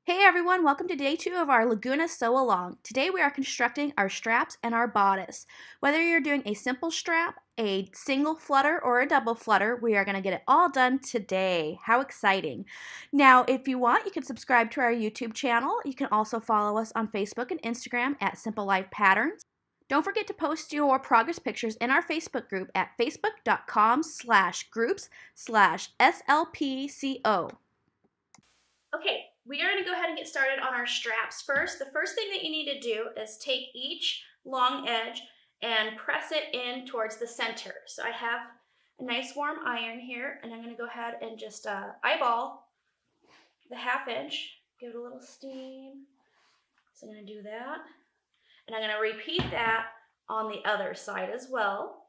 Hey everyone, welcome to day 2 of our Laguna Sew Along. Today we are constructing our straps and our bodice. Whether you're doing a simple strap, a single flutter, or a double flutter, we are going to get it all done today. How exciting. Now, if you want, you can subscribe to our YouTube channel. You can also follow us on Facebook and Instagram at Simple Life Patterns. Don't forget to post your progress pictures in our Facebook group at facebook.com/groups/SLPCO. Okay, we are going to go ahead and get started on our straps first. The first thing that you need to do is take each long edge and press it in towards the center. So I have a nice warm iron here, and I'm going to go ahead and just eyeball the 1/2 inch, give it a little steam. So I'm going to do that, and I'm going to repeat that on the other side as well.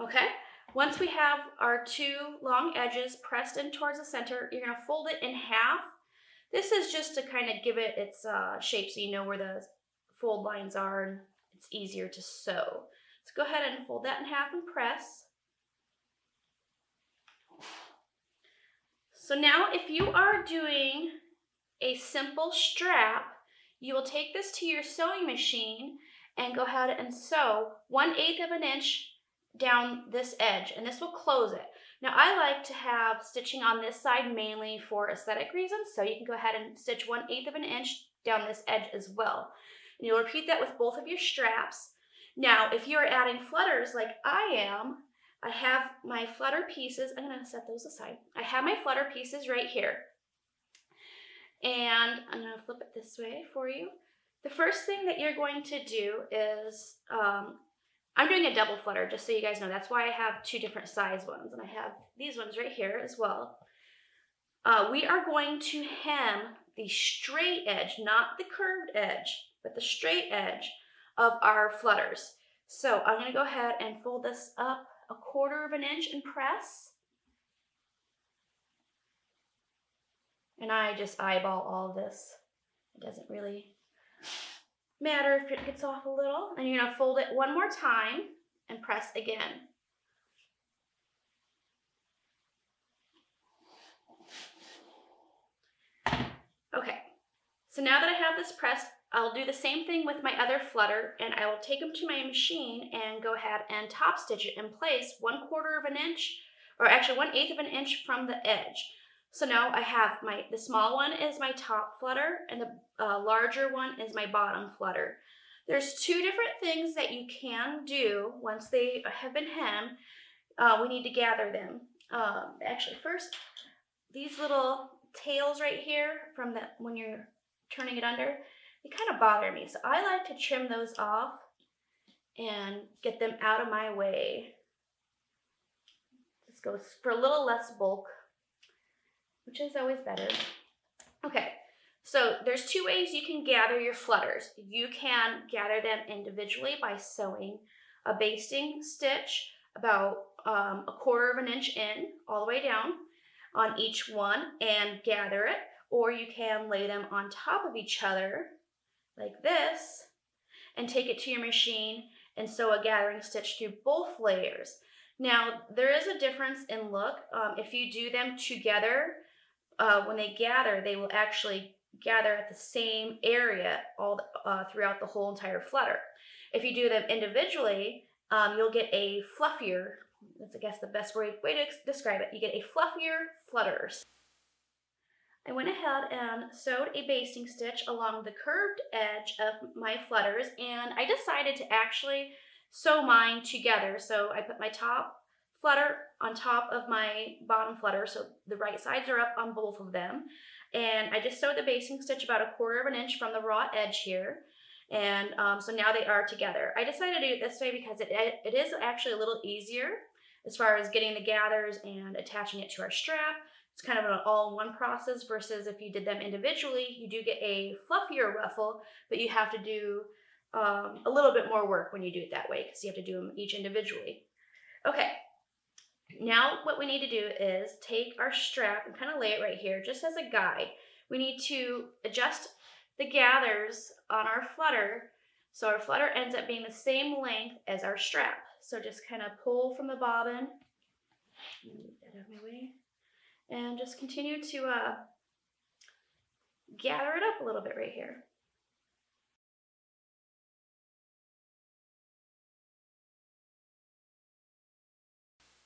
Okay, once we have our 2 long edges pressed in towards the center, you're going to fold it in half. This is just to kind of give it its shape so you know where the fold lines are and it's easier to sew. So go ahead and fold that in half and press. So now if you are doing a simple strap, you will take this to your sewing machine and go ahead and sew 1/8 of an inch down this edge, and this will close it. Now I like to have stitching on this side mainly for aesthetic reasons, so you can go ahead and stitch 1/8 of an inch down this edge as well. And you'll repeat that with both of your straps. Now if you're adding flutters like I am, I have my flutter pieces. I'm going to set those aside. I have my flutter pieces right here. And I'm going to flip it this way for you. The first thing that you're going to do is, I'm doing a double flutter, just so you guys know. That's why I have 2 different size ones, and I have these ones right here as well. We are going to hem the straight edge, not the curved edge, but the straight edge of our flutters. So I'm going to go ahead and fold this up 1/4 of an inch and press. And I just eyeball all of this. It doesn't really matter if it gets off a little. And you're going to fold it one more time and press again. Okay, so now that I have this pressed, I'll do the same thing with my other flutter, and I will take them to my machine and go ahead and top stitch it in place 1/4 of an inch, or actually 1/8 of an inch from the edge. So now I have the small one is my top flutter, and the larger one is my bottom flutter. There's 2 different things that you can do once they have been hemmed. We need to gather them. Actually, first, these little tails right here from when you're turning it under, they kind of bother me. So I like to trim those off and get them out of my way. This goes for a little less bulk, which is always better. Okay, so there's 2 ways you can gather your flutters. You can gather them individually by sewing a basting stitch about 1/4 of an inch in all the way down on each one and gather it, or you can lay them on top of each other like this and take it to your machine and sew a gathering stitch through both layers. Now there is a difference in look. If you do them together, when they gather, they will actually gather at the same area all throughout the whole entire flutter. If you do them individually, you'll get a fluffier, that's I guess the best way to describe it, you get a fluffier flutters. I went ahead and sewed a basting stitch along the curved edge of my flutters, and I decided to actually sew mine together. So I put my top flutter on top of my bottom flutter, so the right sides are up on both of them. And I just sewed the basting stitch about 1/4 of an inch from the raw edge here. And so now they are together. I decided to do it this way because it is actually a little easier as far as getting the gathers and attaching it to our strap. It's kind of an all-in-one process versus if you did them individually, you do get a fluffier ruffle, but you have to do a little bit more work when you do it that way because you have to do them each individually. Okay, now what we need to do is take our strap and kind of lay it right here just as a guide. We need to adjust the gathers on our flutter so our flutter ends up being the same length as our strap. So just kind of pull from the bobbin. Move that out of my way. And just continue to gather it up a little bit right here.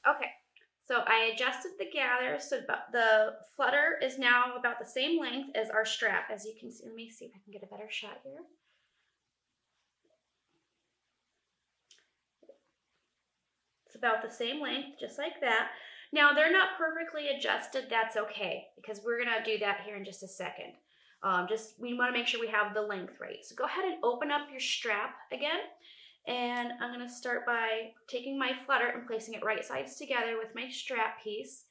Okay, so I adjusted the gather, so the flutter is now about the same length as our strap, as you can see. Let me see if I can get a better shot here. It's about the same length, just like that. Now, they're not perfectly adjusted. That's okay, because we're going to do that here in just a second. We want to make sure we have the length right. So go ahead and open up your strap again. And I'm going to start by taking my flutter and placing it right sides together with my strap piece.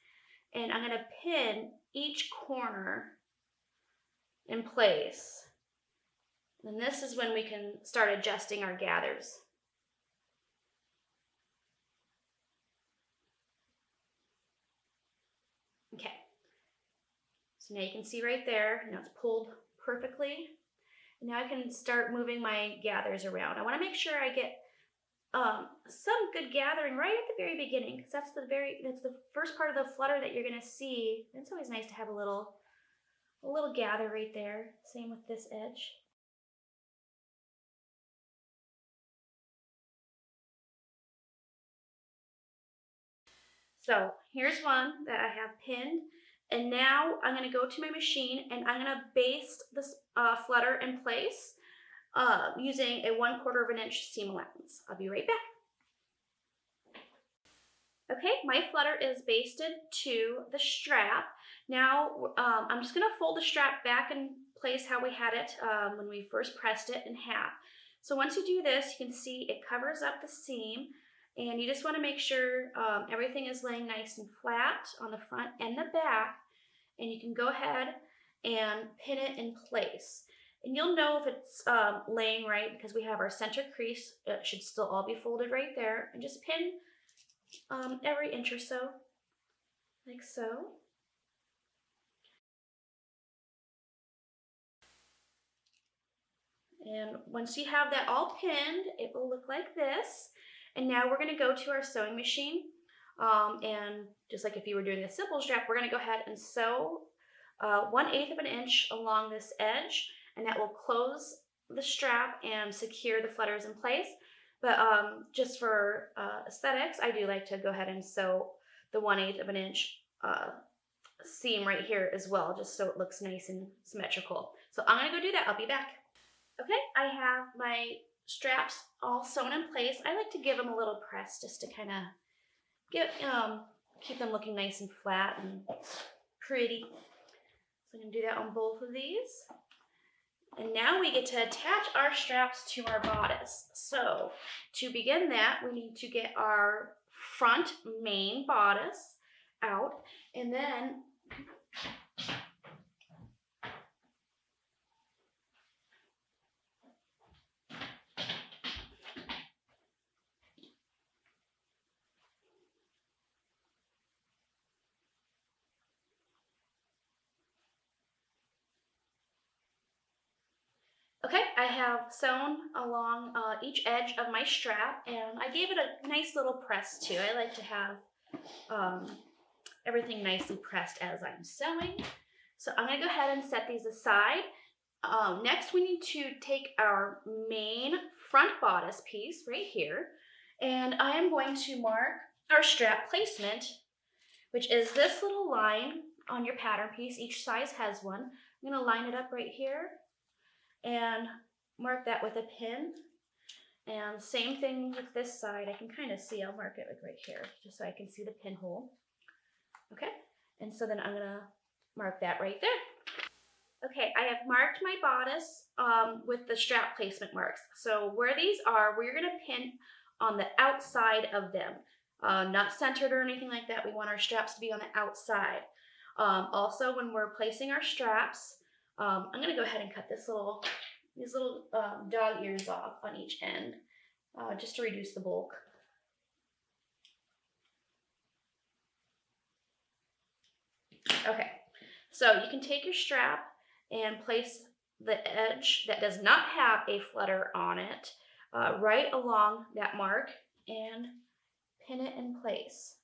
And I'm going to pin each corner in place. And this is when we can start adjusting our gathers. Okay, so now you can see right there, now it's pulled perfectly. Now I can start moving my gathers around. I want to make sure I get some good gathering right at the very beginning, because that's the first part of the flutter that you're going to see. It's always nice to have a little gather right there. Same with this edge. So here's one that I have pinned. And now I'm going to go to my machine and I'm going to baste this flutter in place using a 1/4 of an inch seam allowance. I'll be right back. Okay, my flutter is basted to the strap. Now I'm just going to fold the strap back in place how we had it when we first pressed it in half. So once you do this, you can see it covers up the seam. And you just want to make sure everything is laying nice and flat on the front and the back. And you can go ahead and pin it in place. And you'll know if it's laying right because we have our center crease. It should still all be folded right there. And just pin every inch or so, like so. And once you have that all pinned, it will look like this. And now we're going to go to our sewing machine. And just like if you were doing a simple strap, we're going to go ahead and sew 1/8 of an inch along this edge. And that will close the strap and secure the flutters in place. But just for aesthetics, I do like to go ahead and sew the 1/8 of an inch seam right here as well, just so it looks nice and symmetrical. So I'm going to go do that. I'll be back. Okay, I have my straps all sewn in place. I like to give them a little press just to kind of keep them looking nice and flat and pretty. So I'm going to do that on both of these. And now we get to attach our straps to our bodice. So to begin that, we need to get our front main bodice out, and then okay, I have sewn along each edge of my strap, and I gave it a nice little press too. I like to have everything nicely pressed as I'm sewing. So I'm going to go ahead and set these aside. Next, we need to take our main front bodice piece right here, and I am going to mark our strap placement, which is this little line on your pattern piece. Each size has one. I'm going to line it up right here and mark that with a pin. And same thing with this side. I can kind of see, I'll mark it like right here, just so I can see the pinhole. Okay, and so then I'm gonna mark that right there. Okay, I have marked my bodice with the strap placement marks. So where these are, we're gonna pin on the outside of them. Not centered or anything like that. We want our straps to be on the outside. Also, when we're placing our straps, I'm going to go ahead and cut these little dog ears off on each end, just to reduce the bulk. Okay, so you can take your strap and place the edge that does not have a flutter on it right along that mark and pin it in place.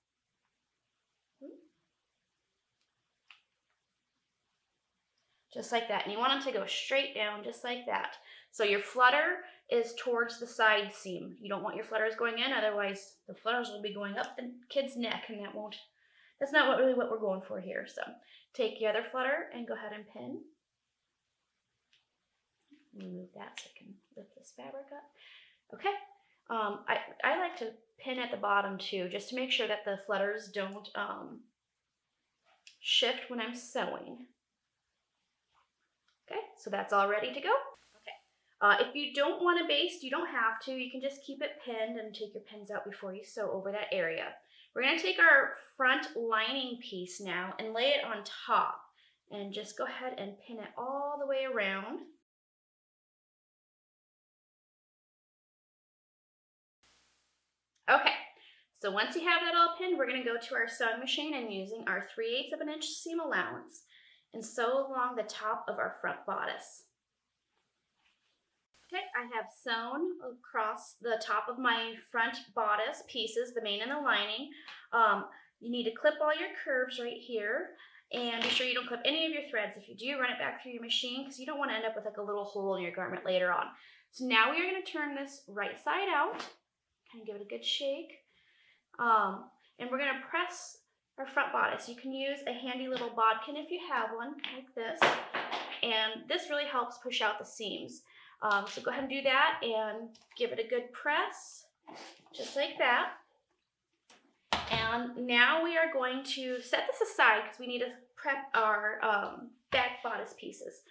Just like that. And you want them to go straight down just like that. So your flutter is towards the side seam. You don't want your flutters going in, otherwise the flutters will be going up the kid's neck, and that's not really what we're going for here. So take the other flutter and go ahead and pin. Remove that so I can lift this fabric up. Okay. I like to pin at the bottom too, just to make sure that the flutters don't shift when I'm sewing. Okay, so that's all ready to go. Okay, if you don't want to baste, you don't have to. You can just keep it pinned and take your pins out before you sew over that area. We're going to take our front lining piece now and lay it on top, and just go ahead and pin it all the way around. Okay, so once you have that all pinned, we're going to go to our sewing machine and using our 3/8 of an inch seam allowance and sew along the top of our front bodice. Okay, I have sewn across the top of my front bodice pieces, the main and the lining. You need to clip all your curves right here, and be sure you don't clip any of your threads. If you do, run it back through your machine because you don't want to end up with like a little hole in your garment later on. So now we are going to turn this right side out, kind of give it a good shake, and we're going to press our front bodice. You can use a handy little bodkin if you have one, like this, and this really helps push out the seams. So go ahead and do that and give it a good press, just like that. And now we are going to set this aside because we need to prep our back bodice pieces.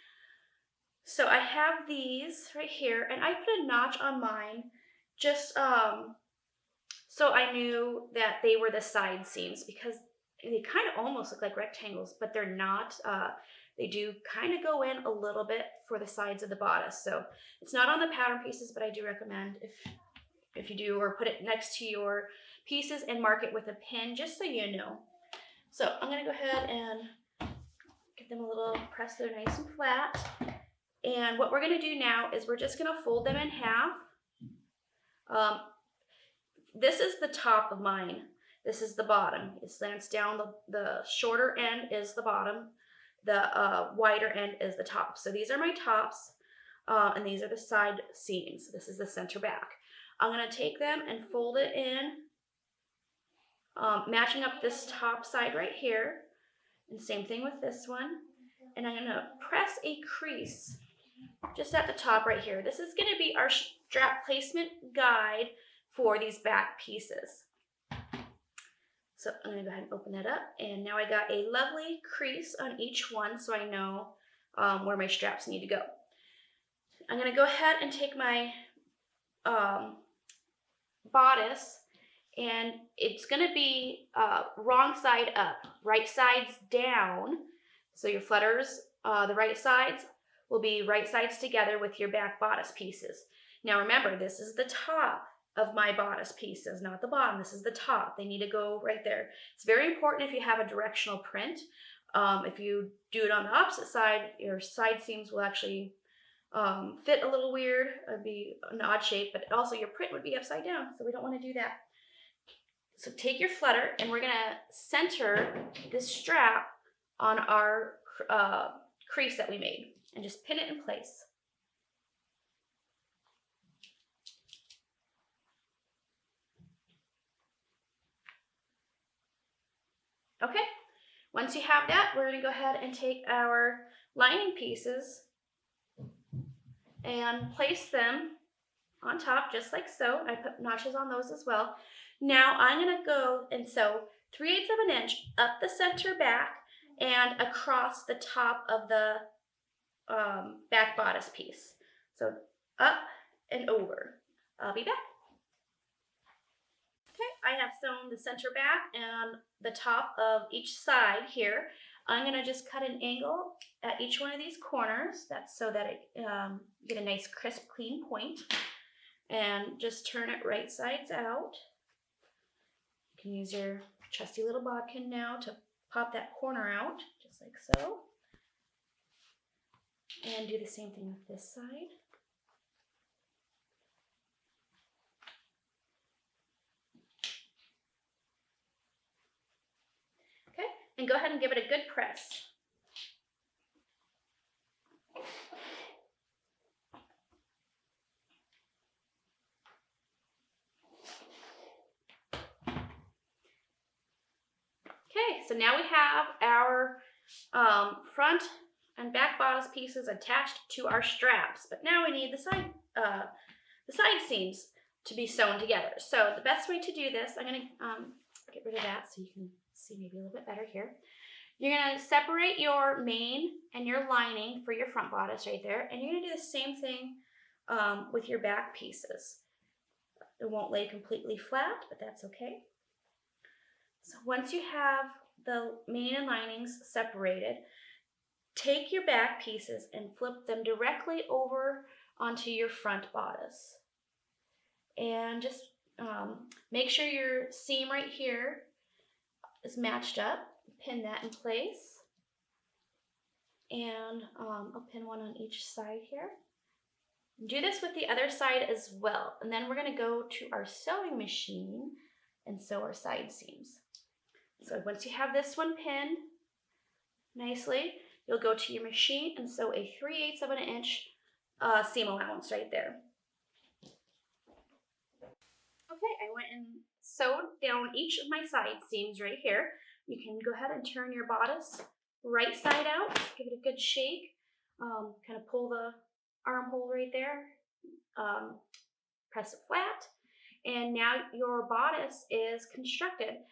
So I have these right here, and I put a notch on mine just so I knew that they were the side seams, because they kind of almost look like rectangles, but they're not. They do kind of go in a little bit for the sides of the bodice. So it's not on the pattern pieces, but I do recommend if you do, or put it next to your pieces and mark it with a pin, just so you know. So I'm going to go ahead and give them a little press. They're nice and flat. And what we're going to do now is we're just going to fold them in half. This is the top of mine. This is the bottom. It slants down. The shorter end is the bottom. The wider end is the top. So these are my tops, and these are the side seams. This is the center back. I'm going to take them and fold it in, matching up this top side right here. And same thing with this one. And I'm going to press a crease just at the top right here. This is going to be our strap placement guide for these back pieces. So I'm going to go ahead and open that up, and now I got a lovely crease on each one so I know where my straps need to go. I'm going to go ahead and take my bodice, and it's going to be wrong side up, right sides down. So your flutters, the right sides will be right sides together with your back bodice pieces. Now remember, this is the top of my bodice pieces, not the bottom. This is the top. They need to go right there. It's very important if you have a directional print. If you do it on the opposite side, your side seams will actually fit a little weird. It'd be an odd shape, but also your print would be upside down, so we don't want to do that. So take your flutter, and we're gonna center this strap on our crease that we made, and just pin it in place. Okay, once you have that, we're going to go ahead and take our lining pieces and place them on top just like so. I put notches on those as well. Now I'm going to go and sew 3/8 of an inch up the center back and across the top of the back bodice piece. So up and over. I'll be back. Okay, I have sewn the center back and the top of each side here. I'm going to just cut an angle at each one of these corners. That's so that it get a nice crisp, clean point. And just turn it right sides out. You can use your trusty little bodkin now to pop that corner out, just like so. And do the same thing with this side. and go ahead and give it a good press. Okay, so now we have our front and back bodice pieces attached to our straps, but now we need the side seams to be sewn together. So the best way to do this, I'm going to get rid of that so you can see maybe a little bit better here. You're going to separate your main and your lining for your front bodice right there, and you're going to do the same thing with your back pieces. It won't lay completely flat, but that's okay. So once you have the main and linings separated, take your back pieces and flip them directly over onto your front bodice. And just make sure your seam right here is matched up. Pin that in place. And I'll pin one on each side here. Do this with the other side as well. And then we're going to go to our sewing machine and sew our side seams. So once you have this one pinned nicely, you'll go to your machine and sew a 3/8 of an inch seam allowance right there. Okay, I went and sewed down each of my side seams right here. You can go ahead and turn your bodice right side out, give it a good shake, kind of pull the armhole right there, press it flat, and now your bodice is constructed.